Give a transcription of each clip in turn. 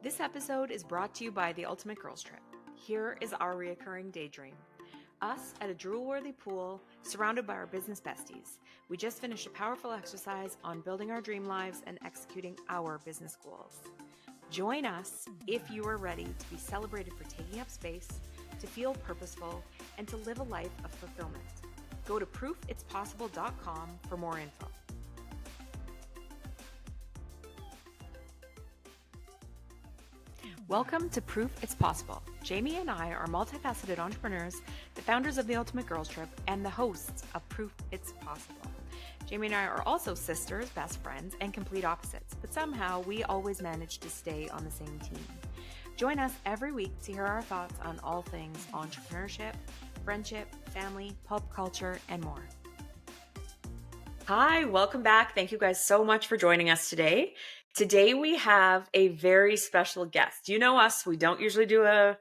This episode is brought to you by the Ultimate Girls Trip. Here is our reoccurring daydream. Us at a drool-worthy pool, surrounded by our business besties. We just finished a powerful exercise on building our dream lives and executing our business goals. Join us if you are ready to be celebrated for taking up space, to feel purposeful, and to live a life of fulfillment. Go to proofitspossible.com for more info. Welcome to Proof It's Possible. Jamie and I are multifaceted entrepreneurs, the founders of the Ultimate Girls Trip, and the hosts of Proof It's Possible. Jamie and I are also sisters, best friends, and complete opposites, but somehow we always manage to stay on the same team. Join us every week to hear our thoughts on all things entrepreneurship, friendship, family, pop culture, and more. Hi, welcome back. Thank you guys so much for joining us today. Today we have a very special guest. You know us, we don't usually do a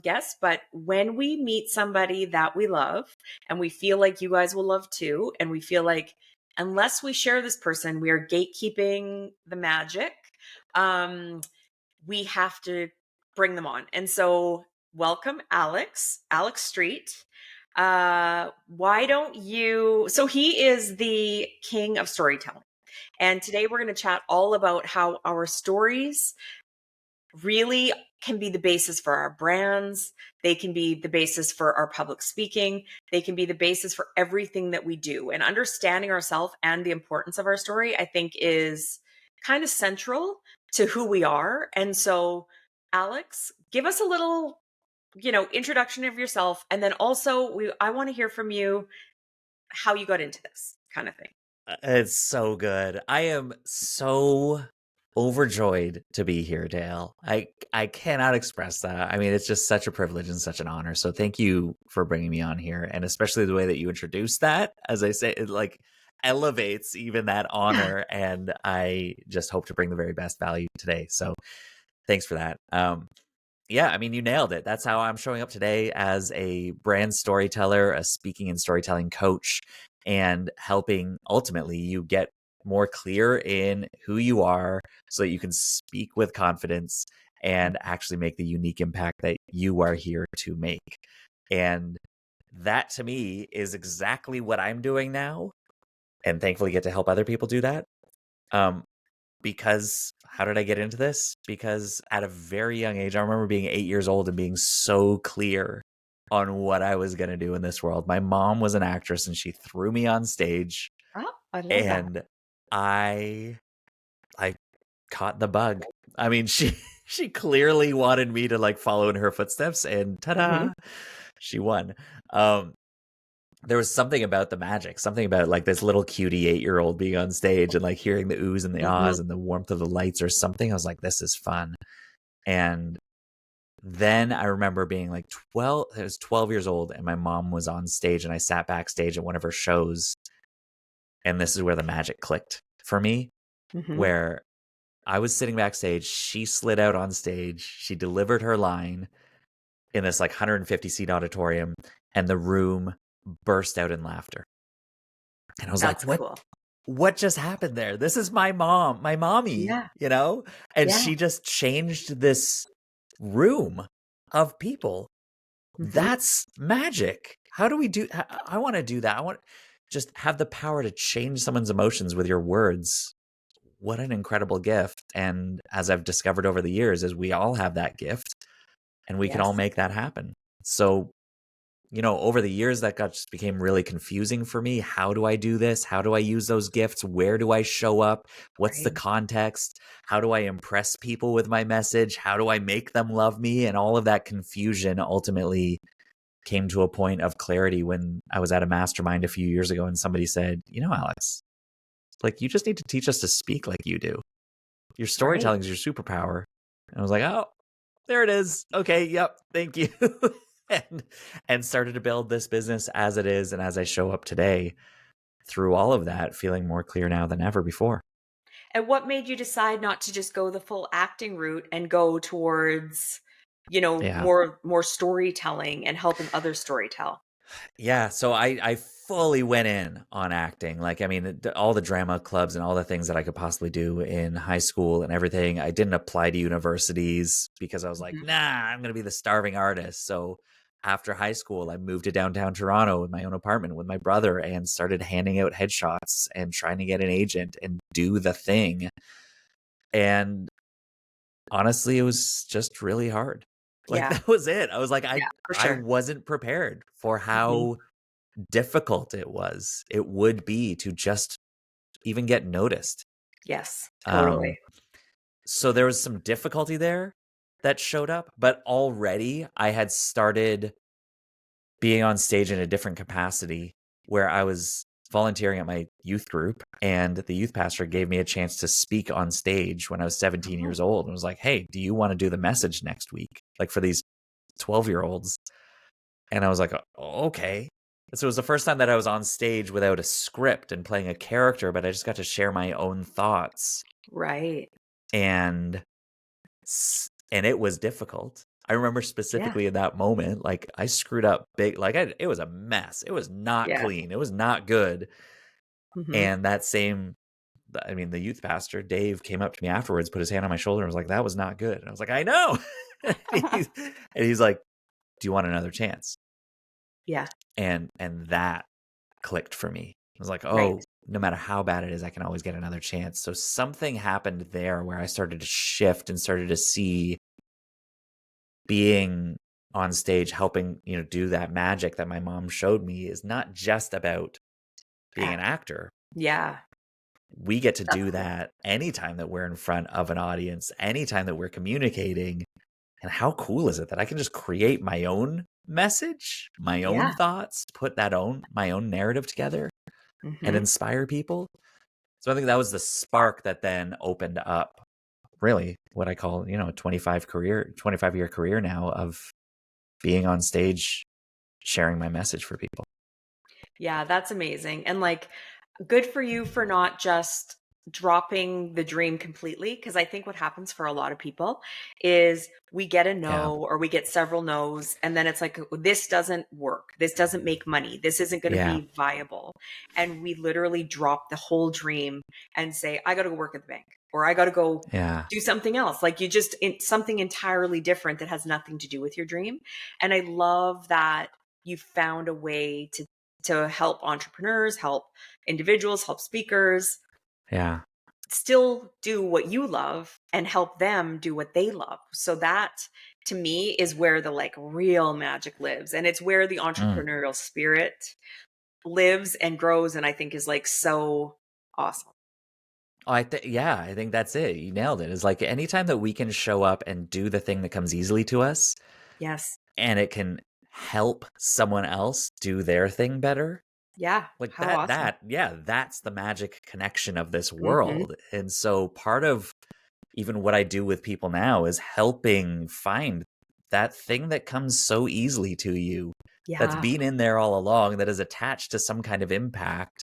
guest, but when we meet somebody that we love and we feel like you guys will love too, and we feel like unless we share this person, we are gatekeeping the magic, we have to bring them on. And so welcome Alex Street. Why don't you, so he is the king of storytelling. And today we're going to chat all about how our stories really can be the basis for our brands. They can be the basis for our public speaking. They can be the basis for everything that we do. And understanding ourselves and the importance of our story, I think, is kind of central to who we are. And so, Alex, give us a little, introduction of yourself. And then also, I want to hear from you how you got into this kind of thing. It's so good. I am so overjoyed to be here, Dayle. I cannot express that. I mean, it's just such a privilege and such an honor. So thank you for bringing me on here, and especially the way that you introduced that. As I say, it like elevates even that honor, and I just hope to bring the very best value today. So thanks for that. Yeah, I mean, you nailed it. That's how I'm showing up today, as a brand storyteller, a speaking and storytelling coach, and helping ultimately you get more clear in who you are so that you can speak with confidence and actually make the unique impact that you are here to make. And that to me is exactly what I'm doing now, and thankfully get to help other people do that. Because how did I get into this? Because at a very young age, I remember being 8 years old and being so clear on what I was going to do in this world. My mom was an actress and she threw me on stage. Oh, I love and that. I caught the bug. I mean, she clearly wanted me to like follow in her footsteps, and ta-da, she won. There was something about the magic, something about like this little cutie 8-year-old being on stage and like hearing the oohs and the ahs and the warmth of the lights or something. I was like, this is fun. And then I remember being like 12, I was 12 years old, and my mom was on stage, and I sat backstage at one of her shows. And this is where the magic clicked for me, where I was sitting backstage. She slid out on stage. She delivered her line in this like 150 seat auditorium, and the room burst out in laughter. And I was That's like, cool. What just happened there? This is my mommy, And she just changed this room of people. That's magic. How do we do? I want to do that. I want to just have the power to change someone's emotions with your words. What an incredible gift. And as I've discovered over the years, is we all have that gift, and we can all make that happen. So, over the years that just became really confusing for me. How do I do this? How do I use those gifts? Where do I show up? What's the context? How do I impress people with my message? How do I make them love me? And all of that confusion ultimately came to a point of clarity when I was at a mastermind a few years ago, and somebody said, Alex, like, you just need to teach us to speak like you do. Your storytelling is your superpower. And I was like, oh, there it is. Okay. Yep. Thank you. and started to build this business as it is, and as I show up today, through all of that, feeling more clear now than ever before. And what made you decide not to just go the full acting route and go towards, more storytelling and helping others storytell? Yeah. So I fully went in on acting. Like, I mean, all the drama clubs and all the things that I could possibly do in high school and everything. I didn't apply to universities because I was like, Mhm. nah, I'm going to be the starving artist. So after high school, I moved to downtown Toronto in my own apartment with my brother and started handing out headshots and trying to get an agent and do the thing. And honestly, it was just really hard. Like, Yeah. that was it. I was like, Yeah, for I sure. wasn't prepared for Mhm. how difficult it would be to just even get noticed. Yes, totally. Um, so there was some difficulty there that showed up, but already I had started being on stage in a different capacity where I was volunteering at my youth group, and the youth pastor gave me a chance to speak on stage when I was 17 Oh, years old and was like, hey, do you want to do the message next week? Like, for these 12-year-olds. And I was like, okay. So it was the first time that I was on stage without a script and playing a character, but I just got to share my own thoughts. right. And it was difficult. I remember Yeah. specifically in that moment, like, I screwed up big. Like, it was a mess. It was not Yeah. clean. It was not good. Mhm. And the youth pastor, Dave, came up to me afterwards, put his hand on my shoulder and was like, that was not good. And I was like, I know. and he's like, do you want another chance? Yeah, And that clicked for me. I was like, right. oh, no matter how bad it is, I can always get another chance. So something happened there where I started to shift and started to see being on stage, helping, do that magic that my mom showed me, is not just about being an Act. actor. Yeah, We get to do definitely. that anytime that we're in front of an audience, anytime that we're communicating. And how cool is it that I can just create my own message, my own Yeah. thoughts, put my own narrative together and Mhm. inspire people? So I think that was the spark that then opened up really what I call, a 25-year career now of being on stage, sharing my message for people. Yeah, that's amazing. And like, good for you for not just dropping the dream completely. Cause I think what happens for a lot of people is we get a Yeah. no or we get several no's, and then it's like, this doesn't work. This doesn't make money. This isn't going to Yeah. be viable. And we literally drop the whole dream and say, I got to go work at the bank, or I got to go Yeah. do something else. Like, something entirely different that has nothing to do with your dream. And I love that you found a way to help entrepreneurs, help individuals, help speakers Yeah. still do what you love and help them do what they love. So that, to me, is where the like real magic lives, and it's where the Mm. entrepreneurial spirit lives and grows, and I think is like so awesome. I think that's it. You nailed it. It's like anytime that we can show up and do the thing that comes easily to us Yes. and it can help someone else do their thing better, Yeah. like How awesome. that's the magic connection of this Mhm. world. And so part of even what I do with people now is helping find that thing that comes so easily to you, that's Yeah. been in there all along, that is attached to some kind of impact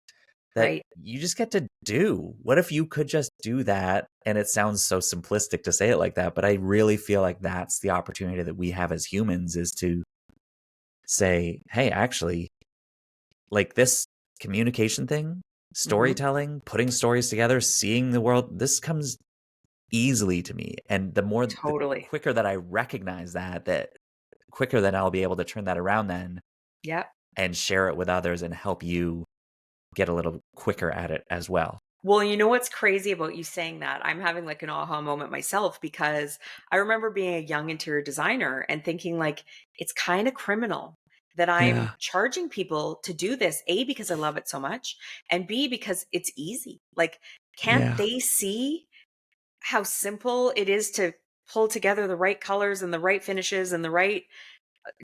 that Right. you just get to do. What if you could just do that? And it sounds so simplistic to say it like that, but I really feel like that's the opportunity that we have as humans, is to say, hey, actually, like, this communication thing, Mhm. storytelling, putting stories together, seeing the world, this comes easily to me. And the Totally. quicker that I recognize that quicker that I'll be able to turn that around then Yeah. and share it with others and help you get a little quicker at it as well. Well, you know what's crazy about you saying that? I'm having like an aha moment myself, because I remember being a young interior designer and thinking like, it's kind of criminal that I'm Yeah. charging people to do this, A, because I love it so much, and B, because it's easy. Like, can't Yeah. they see how simple it is to pull together the right colors and the right finishes and the right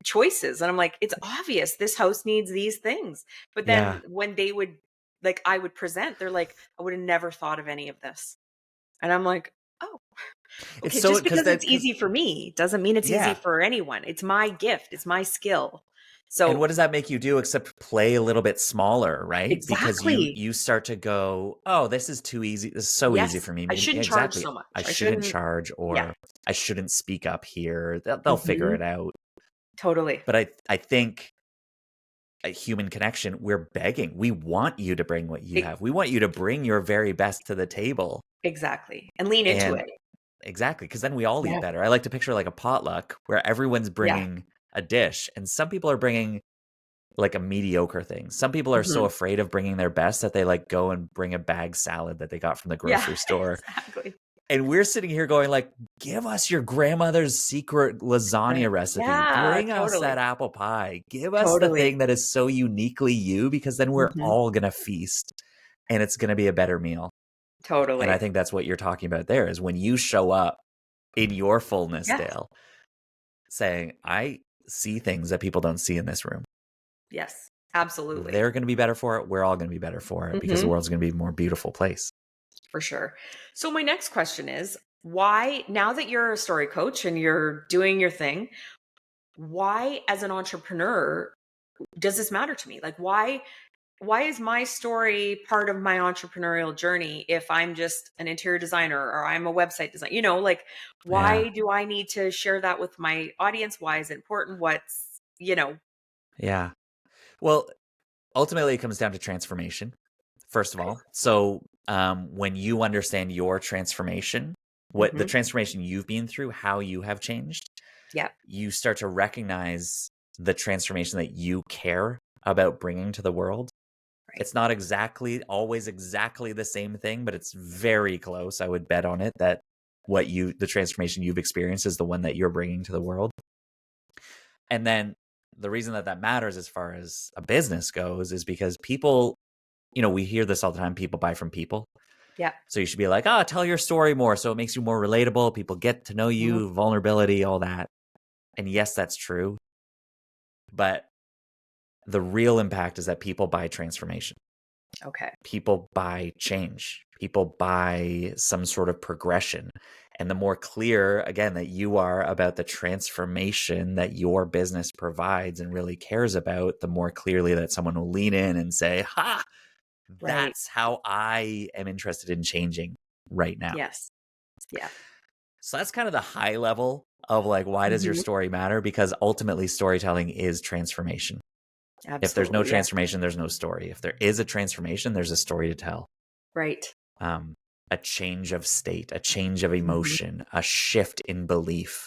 choices? And I'm like, it's obvious this house needs these things. But Yeah. then when they would, like, I would present, they're like, I would have never thought of any of this. And I'm like, oh, It's okay. so Just because because it's that because easy for me doesn't mean it's easy yeah. for anyone. It's my gift, it's my skill. And what So, does that make you do except play a little bit smaller, right? Because you exactly. you start to go, "Oh, this is too easy. This is so easy Yes, for me." I Yeah, shouldn't charge exactly. so much. I I shouldn't shouldn't. charge, Yeah. or I shouldn't speak up here. They'll figure Hmm. it out. Totally. But I think a human connection, we're begging. We want you to bring what you E have. We want you to bring your very best to the table. exactly, and lean into And it. exactly, because then we all eat Yeah, better. I like to picture like a potluck where everyone's yeah, bringing a dish, and some people are bringing like a mediocre thing. Some people are so mhm. afraid of bringing their best that they like go and bring a bag salad that they got from the Yeah, grocery store. exactly. And we're sitting here going like, give us your grandmother's secret lasagna recipe. Yeah, Bring us that totally, apple pie. Give us the totally. thing that is so uniquely you, because then we're Mhm, all going to feast and it's going to be a better meal. And I totally. think that's what you're talking about there is when you show up in your fullness, Yes, Dayle, saying, I see things that people don't see in this room. yes, absolutely. They're going to be better for it. We're all going to be better for it because the Mhm, world's going to be a more beautiful place. for sure. So my next question is, why now that you're a story coach and you're doing your thing, why as an entrepreneur does this matter to me? Like why is my story part of my entrepreneurial journey if I'm just an interior designer or I'm a website designer? Like Yeah. why do I need to share that with my audience? Why is it important? What's. Yeah. Well, ultimately, it comes down to transformation, first of Okay. all. So when you understand your transformation, what the Mhm. transformation you've been through, how you have changed, Yeah. you start to recognize the transformation that you care about bringing to the world. Right. It's not always exactly the same thing, but it's very close. I would bet on it that the transformation you've experienced is the one that you're bringing to the world. And then the reason that that matters as far as a business goes is because people, we hear this all the time. People buy from people. Yeah. So you should be like, tell your story more. So it makes you more relatable. People get to know Mhm. you, vulnerability, all that. And yes, that's true. But the real impact is that people buy transformation. Okay. People buy change. People buy some sort of progression. And the more clear, again, that you are about the transformation that your business provides and really cares about, the more clearly that someone will lean in and say, ha, Right. that's how I am interested in changing right now. Yes. Yeah. So that's kind of the high level of like, why does your Mhm. story matter? Because ultimately, storytelling is transformation. If there's no Absolutely. Yeah. transformation, there's no story. If there is a transformation, there's a story to tell. Right. um, a change of state, a change of Mhm. emotion, a shift in belief.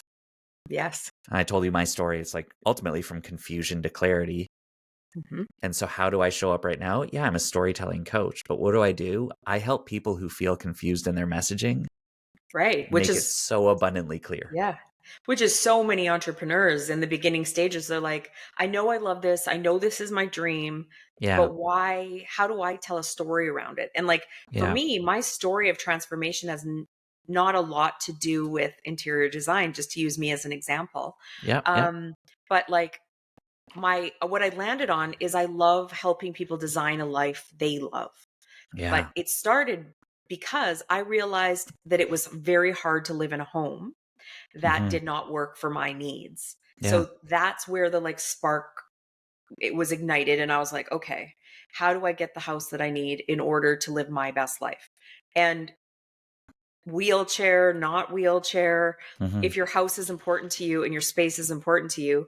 Yes. I told you my story. It's like ultimately from confusion to clarity. Mhm. And so, how do I show up right now? Yeah, I'm a storytelling coach. But what do? I help people who feel confused in their messaging Right. Which make it is so abundantly clear. Yeah. Which is so many entrepreneurs in the beginning stages. They're like, I know I love this. I know this is my dream, Yeah. but why? How do I tell a story around it? And like for Yeah. me, my story of transformation has not a lot to do with interior design, just to use me as an example. Yep. Yep. Um, but like my what I landed on is I love helping people design a life they love. But Yeah. it started because I realized that it was very hard to live in a home that Hmm. did not work for my needs. Yeah. So that's where the like spark it was ignited and I was like, okay, how do I get the house that I need in order to live my best life? And wheelchair, not wheelchair, Hmm. if your house is important to you and your space is important to you,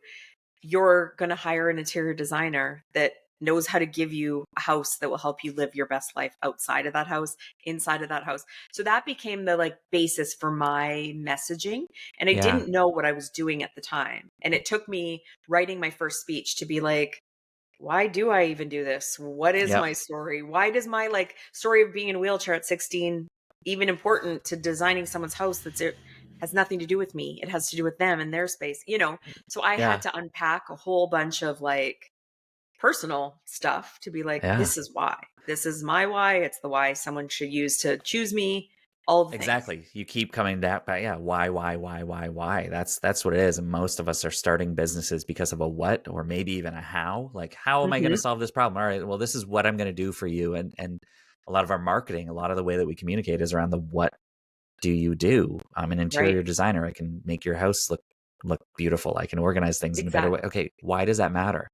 you're going to hire an interior designer that knows how to give you a house that will help you live your best life outside of that house, inside of that house. So that became the like basis for my messaging. And I Yeah. didn't know what I was doing at the time. And it took me writing my first speech to be like, why do I even do this? What is Yep. my story? Why does my like story of being in a wheelchair at 16 even important to designing someone's house that's it has nothing to do with me. It has to do with them and their space. So I had Yeah. to unpack a whole bunch of like personal stuff to be like, Yeah. this is why. This is my why. It's the why someone should use to choose me, all the things. Exactly. You keep coming back, but yeah, why? That's what it is. And most of us are starting businesses because of a what, or maybe even a how. Like, how am I going to Hmm. solve this problem? All right, well, this is what I'm going to do for you. And a lot of our marketing, a lot of the way that we communicate is around the what do you do? I'm an Right. interior designer. I can make your house look beautiful. I can organize things in a better way. Exactly. Okay, why does that matter?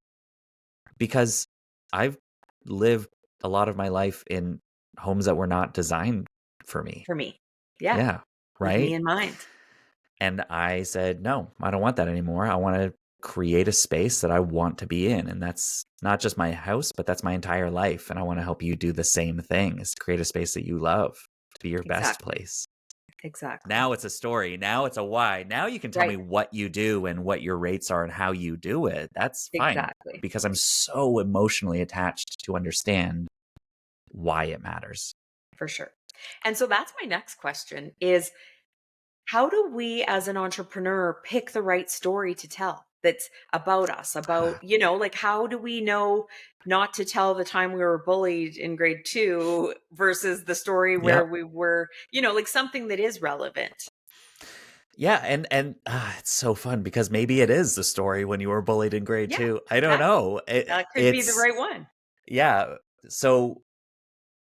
Because I've lived a lot of my life in homes that were not designed for me. For me. Yeah. Yeah. With me Right. in mind. And I said, no, I don't want that anymore. I want to create a space that I want to be in. And that's not just my house, but that's my entire life. And I want to help you do the same thing, is create a space that you love to be your best Exactly. place. Exactly. Now it's a story. Now it's a why. Now you can tell me Right. what you do and what your rates are and how you do it. That's fine, Exactly. because I'm so emotionally attached to understand why it matters. For sure. And so that's my next question is, how do we as an entrepreneur pick the right story to tell that's about us, about, like how do we know not to tell the time we were bullied in grade 2 versus the story where Yep. we were, like something that is relevant? Yeah, and it's so fun because maybe it is the story when you were bullied in grade Yeah, 2. I don't exactly. know. That could be the It's right one. yeah. So,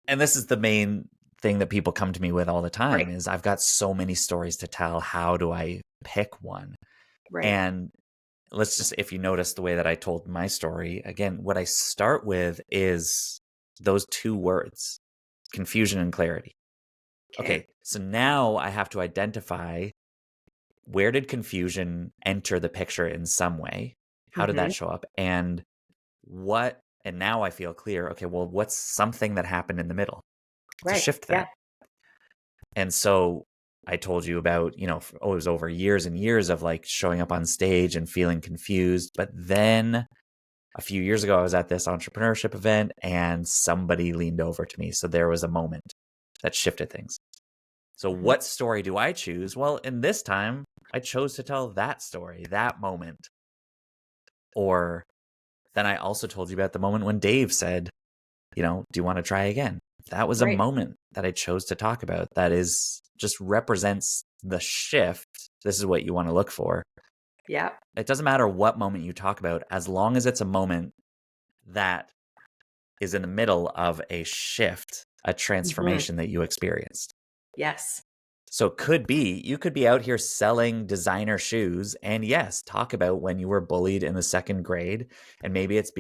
and this is the main thing that people come to me with all the Right. time, is I've got so many stories to tell. How do I pick one? Right. And let's just, if you notice the way that I told my story, again, what I start with is those 2 words, confusion and clarity. Okay. Okay, so now I have to identify, where did confusion enter the picture in some way? How did Mm-hmm. that show up? And what, and now I feel clear. Okay, well, what's something that happened in the middle to Right. shift Yeah. that? And so I told you about, it was over years and years of like showing up on stage and feeling confused. But then a few years ago, I was at this entrepreneurship event and somebody leaned over to me. So there was a moment that shifted things. So Mm-hmm. what story do I choose? Well, in this time, I chose to tell that story, that moment. Or then I also told you about the moment when Dave said, do you want to try again? That was a Right. moment that I chose to talk about that is just represents the shift. This is what you want to look for. Yeah. It doesn't matter what moment you talk about, as long as it's a moment that is in the middle of a shift, a Mm-hmm. transformation that you experienced. Yes. So it could be, you could be out here selling designer shoes and yes, talk about when you were bullied in the 2nd grade. And maybe it's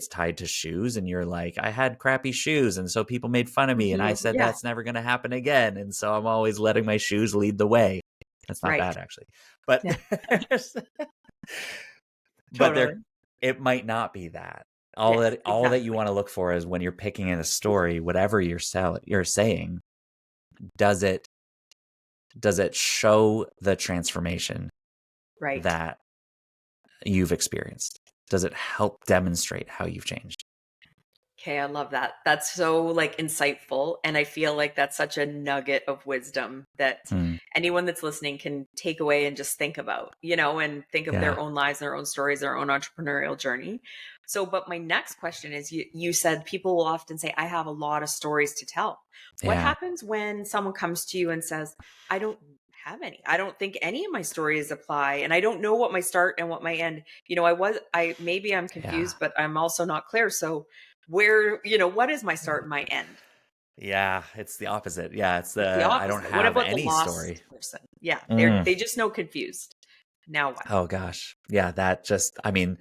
tied to shoes and you're like, I had crappy shoes. And so people made fun of me. And I Mm-hmm. said, Yeah. that's never going to happen again. And so I'm always letting my shoes lead the way. That's not Right. bad, actually. But, Yeah. but Totally. it might not be that. Yes. All that you Exactly. want to look for is, when you're picking in a story, whatever you're saying, does it show the transformation Right. that you've experienced? Does it help demonstrate how you've changed? Okay, I love that. That's so like insightful. And I feel like that's such a nugget of wisdom that Mm, anyone that's listening can take away and just think about, and think of their yeah. own lives, their own stories, their own entrepreneurial journey. So, but my next question is, you said people will often say, I have a lot of stories to tell. What Yeah. happens when someone comes to you and says, I don't have any? I don't think any of my stories apply. And I don't know what my start and what my end, maybe I'm Yeah. confused, but I'm also not clear. So, what is my start and my end? Yeah. It's the opposite. Yeah. It's It's the I don't opposite. What have about the any story. lost person? Yeah, Mm. they just know confused. Now what? Oh, gosh. Yeah. That just, I mean,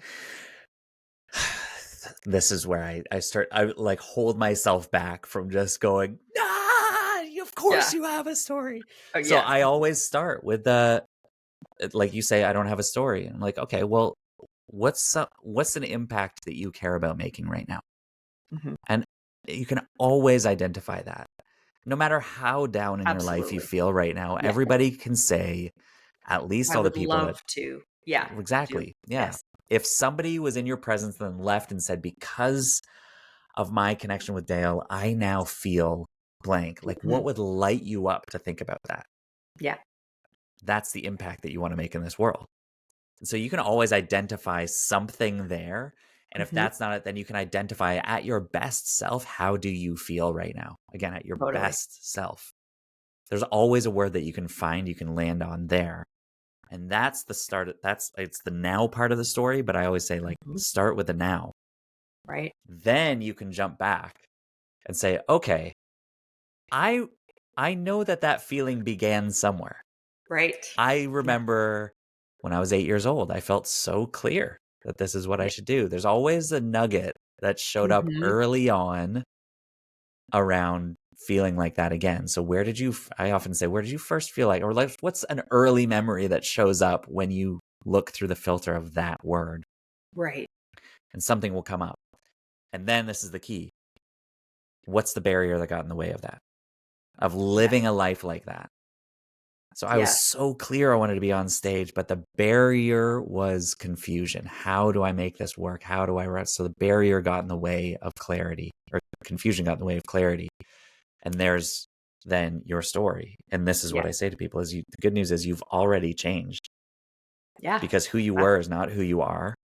this is where I like hold myself back from just going, of course Yeah. you have a story. Oh, So yes. I always start with like you say, I don't have a story. I'm like, okay, well, what's an impact that you care about making right now? Mhm. And you can always identify that. No matter how down in your life you Absolutely. feel right now, Yeah. everybody can say, at least I all the would people that love to. Yeah. Do. exactly. Yeah. Yes. If somebody was in your presence and then left and said, because of my connection with Dayle, I now feel blank. Like, Mhm. what would light you up to think about that? Yeah. That's the impact that you want to make in this world. And so you can always identify something there. And if Mhm. that's not it, then you can identify at your best self, how do you feel right now? Again, at your Totally. best self. There's always a word that you can find, you can land on there. And that's the start. It's the now part of the story. But I always say, like, Mhm. start with the now. Right. Then you can jump back and say, okay, I I know that feeling began somewhere. Right. I Yeah. remember when I was 8 years old, I felt so clear that this is what I Yeah. should do. There's always a nugget that showed up Mhm. early on around feeling like that again. So I often say, where did you first feel like, or like, what's an early memory that shows up when you look through the filter of that word. Right. And something will come up. And then this is the key. What's the barrier that got in the way of that? Of living a life like that? So I was Yes. so clear I wanted to be on stage, but the barrier was confusion. How do I make this work? How do I write? So the barrier got in the way of clarity, or confusion got in the way of clarity. And there's then your story. And this is what I say to people is the good news is you've already changed. Yeah. Because who you were is not who you are.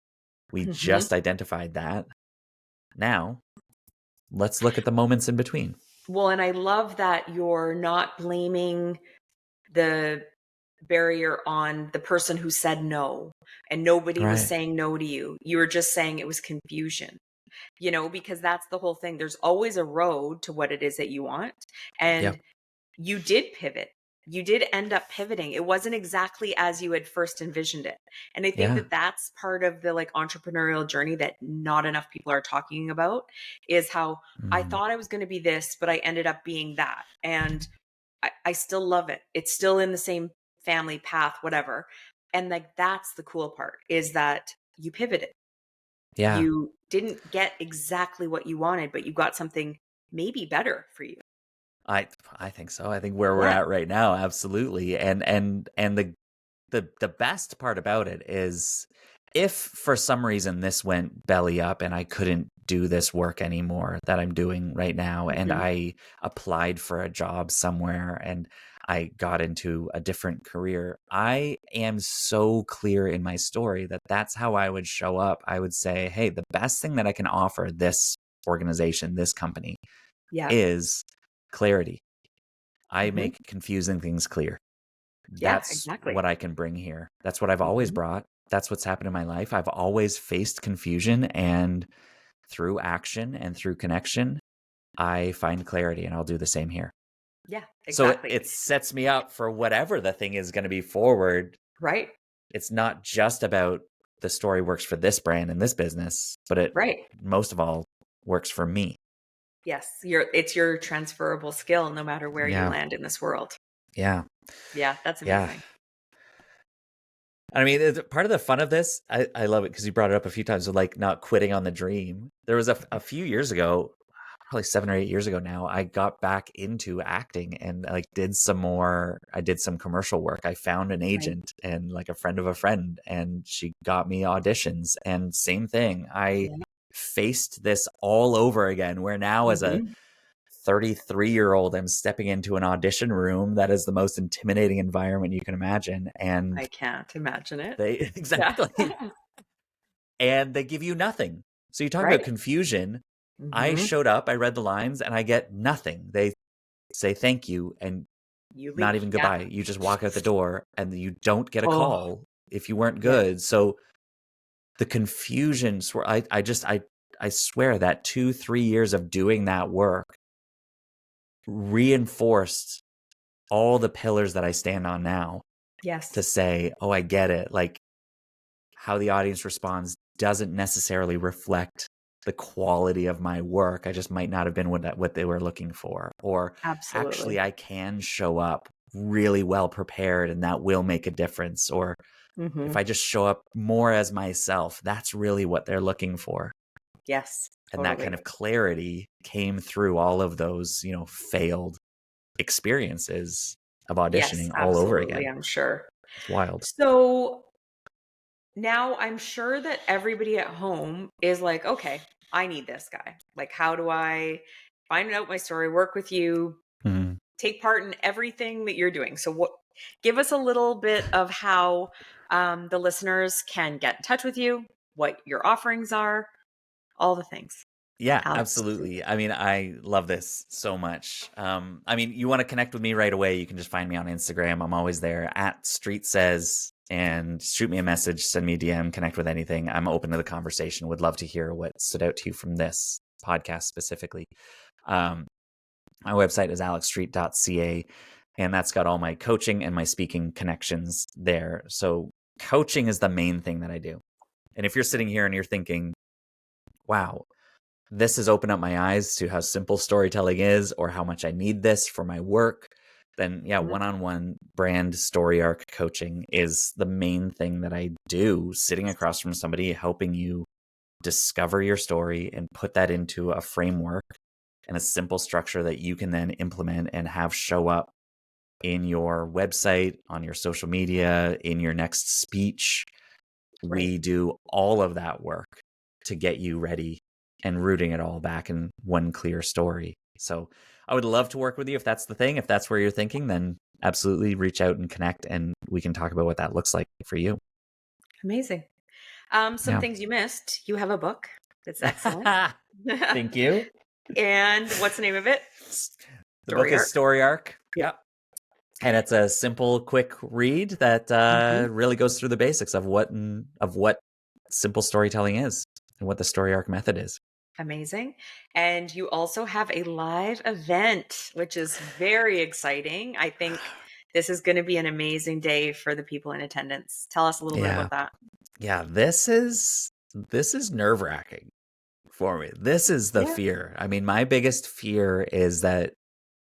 We just identified that. Now, let's look at the moments in between. Well, and I love that you're not blaming the barrier on the person who said no, and nobody was saying no to you. You were just saying it was confusion, because that's the whole thing. There's always a road to what it is that you want. And you did pivot. You did end up pivoting. It wasn't exactly as you had first envisioned it. And I think that that's part of the entrepreneurial journey that not enough people are talking about, is how I thought I was going to be this, but I ended up being that. And I still love it. It's still in the same family path, whatever. And that's the cool part, is that you pivoted. Yeah. You didn't get exactly what you wanted, but you got something maybe better for you. I think so. I think where we're at right now, absolutely. And the best part about it is, if for some reason this went belly up and I couldn't do this work anymore that I'm doing right now, and I applied for a job somewhere and I got into a different career, I am so clear in my story that that's how I would show up. I would say, hey, the best thing that I can offer this organization, this company, is clarity. I make confusing things clear. That's what I can bring here. That's what I've always brought. That's what's happened in my life. I've always faced confusion, and through action and through connection, I find clarity, and I'll do the same here. Yeah, So exactly. it sets me up for whatever the thing is going to be forward. Right. It's not just about the story works for this brand and this business, but it most of all works for me. Yes, it's your transferable skill no matter where you land in this world. Yeah. Yeah, that's amazing. Yeah. I mean, part of the fun of this, I love it because you brought it up a few times, of not quitting on the dream. There was a few years ago, probably 7 or 8 years ago now, I got back into acting and I did some commercial work. I found an agent and a friend of a friend, and she got me auditions, and same thing. I faced this all over again, where now as a 33-year-old, I'm stepping into an audition room that is the most intimidating environment you can imagine. And I can't imagine it. Exactly. And they give you nothing. So you talk about confusion. I showed up, I read the lines, and I get nothing. They say thank you, and you leave. Not even goodbye. You just walk out the door, and you don't get a call if you weren't good. So the confusion, I swear that 2-3 years of doing that work reinforced all the pillars that I stand on now. Yes. To say, oh, I get it. How the audience responds doesn't necessarily reflect the quality of my work. I just might not have been what they were looking for. Or actually, I can show up really well prepared, and that will make a difference. Or if I just show up more as myself, that's really what they're looking for. Yes. And that kind of clarity came through all of those, failed experiences of auditioning all over again. I'm sure. It's wild. So now I'm sure that everybody at home is like, okay, I need this guy. How do I find out my story, work with you, take part in everything that you're doing? So give us a little bit of how the listeners can get in touch with you, what your offerings are, all the things. Yeah, absolutely. I mean, I love this so much. You want to connect with me right away, you can just find me on Instagram. I'm always there at Street Says, and shoot me a message, send me a DM, connect with anything. I'm open to the conversation. Would love to hear what stood out to you from this podcast specifically. My website is alexstreet.ca, and that's got all my coaching and my speaking connections there. So coaching is the main thing that I do. And if you're sitting here and you're thinking, wow, this has opened up my eyes to how simple storytelling is, or how much I need this for my work, then yeah, one-on-one brand story arc coaching is the main thing that I do, sitting across from somebody, helping you discover your story and put that into a framework and a simple structure that you can then implement and have show up in your website, on your social media, in your next speech. Right. We do all of that work to get you ready and rooting it all back in one clear story. So I would love to work with you if that's the thing. If that's where you're thinking, then absolutely reach out and connect, and we can talk about what that looks like for you. Amazing. Some Yeah. things you missed. You have a book. That's excellent. Thank you. And what's the name of it? The book Story is arc. Story Arc. Yeah. Yep. And it's a simple, quick read that really goes through the basics of what simple storytelling is and what the story arc method is. Amazing. And you also have a live event, which is very exciting. I think this is going to be an amazing day for the people in attendance. Tell us a little bit Yeah. about that. Yeah, this is nerve-wracking for me. This is the Yeah. fear. I mean, my biggest fear is that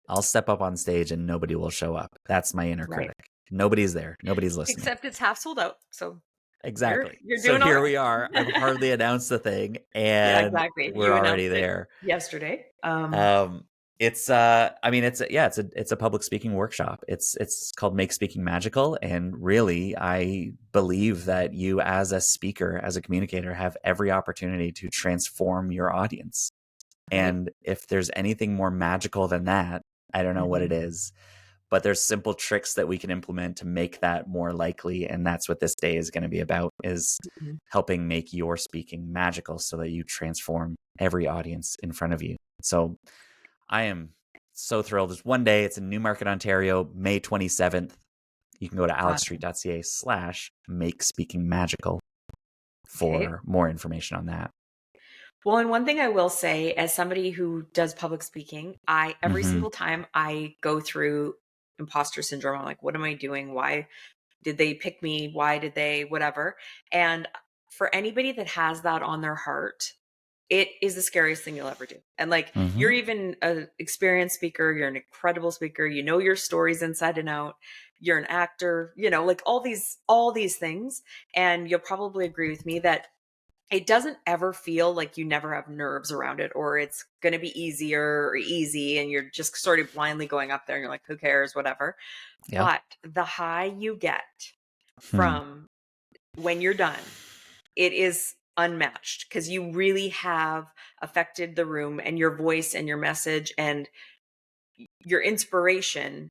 I'll step up on stage and nobody will show up. That's my inner Right. critic. Nobody's there. Nobody's listening. Except it's half sold out. So Exactly. you're So doing all here right. we are. I've hardly announced the thing Yeah, and exactly. we're You already announced it there. yesterday. It's I mean it's a public speaking workshop. It's called Make Speaking Magical, and really I believe that you as a speaker, as a communicator, have every opportunity to transform your audience. Right. And if there's anything more magical than that, I don't know what it is, but there's simple tricks that we can implement to make that more likely, and that's what this day is going to be about, is Mhm. helping make your speaking magical so that you transform every audience in front of you. So I am so thrilled. It's one day. It's in Newmarket, Ontario, May 27th. You can go to Awesome. alexstreet.ca/make speaking magical Okay. for more information on that. Well, and one thing I will say, as somebody who does public speaking, I every Mm-hmm. single time I go through imposter syndrome, I'm like, what am I doing? Why did they pick me? Why did they whatever? And for anybody that has that on their heart, it is the scariest thing you'll ever do. And like Mm-hmm. you're even an experienced speaker, you're an incredible speaker, you know your stories inside and out. You're an actor, like all these things, and you'll probably agree with me that it doesn't ever feel like you never have nerves around it, or it's going to be easier or easy and you're just sort of blindly going up there and you're like, who cares, whatever. Yeah. But the high you get Hmm. from when you're done, it is unmatched because you really have affected the room, and your voice and your message and your inspiration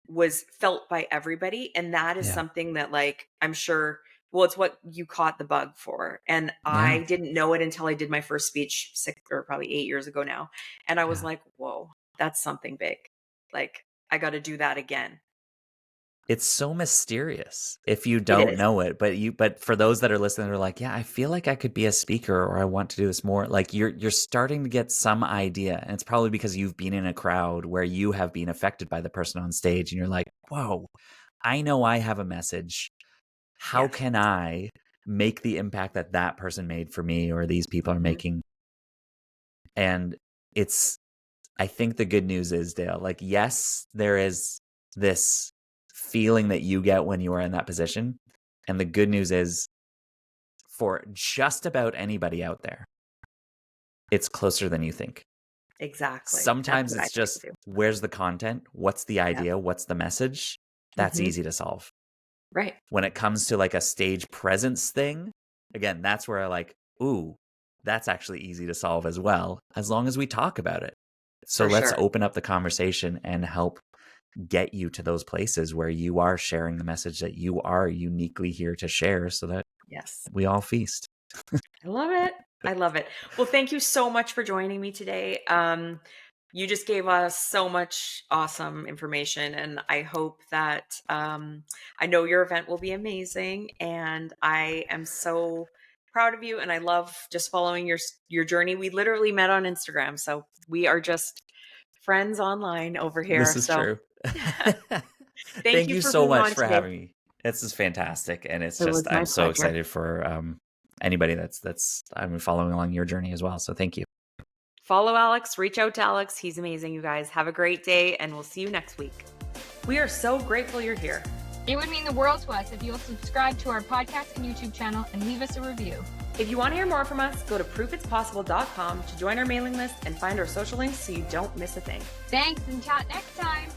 was felt by everybody. And that is Yeah. something that, like, I'm sure, well, it's what you caught the bug for. And Yeah. I didn't know it until I did my first speech 6 or probably 8 years ago now. And I was Yeah. like, whoa, that's something big. Like, I got to do that again. It's so mysterious if you It don't is. know it, but for those that are listening, they're like, yeah, I feel like I could be a speaker, or I want to do this more. Like you're starting to get some idea. And it's probably because you've been in a crowd where you have been affected by the person on stage and you're like, whoa, I know I have a message. How Yes. can I make the impact that that person made for me, or these people are Mhm. making? And I think the good news is, Dayle, like, yes, there is this feeling that you get when you are in that position. And the good news is, for just about anybody out there, it's closer than you think. Exactly. That's Sometimes what I it's think just, too. where's the content? What's the Yeah. idea? What's the message? That's Hmm. easy to solve. Right. When it comes to like a stage presence thing, again, that's where I like, ooh, that's actually easy to solve as well, as long as we talk about it. So For let's sure. open up the conversation and help get you to those places where you are sharing the message that you are uniquely here to share, so that Yes. we all feast. I love it. I love it. Well, thank you so much for joining me today. You just gave us so much awesome information, and I hope that I know your event will be amazing, and I am so proud of you, and I love just following your journey. We literally met on Instagram, so we are just friends online over This here. is So true. thank Thank you you for so being much on for today. having me. This is fantastic, and it's It just was my I'm so pleasure. excited for anybody that's I'm following along your journey as well. So thank you. Follow Alex, reach out to Alex. He's amazing, you guys. Have a great day, and we'll see you next week. We are so grateful you're here. It would mean the world to us if you'll subscribe to our podcast and YouTube channel and leave us a review. If you want to hear more from us, go to proofitspossible.com to join our mailing list and find our social links so you don't miss a thing. Thanks, and chat next time.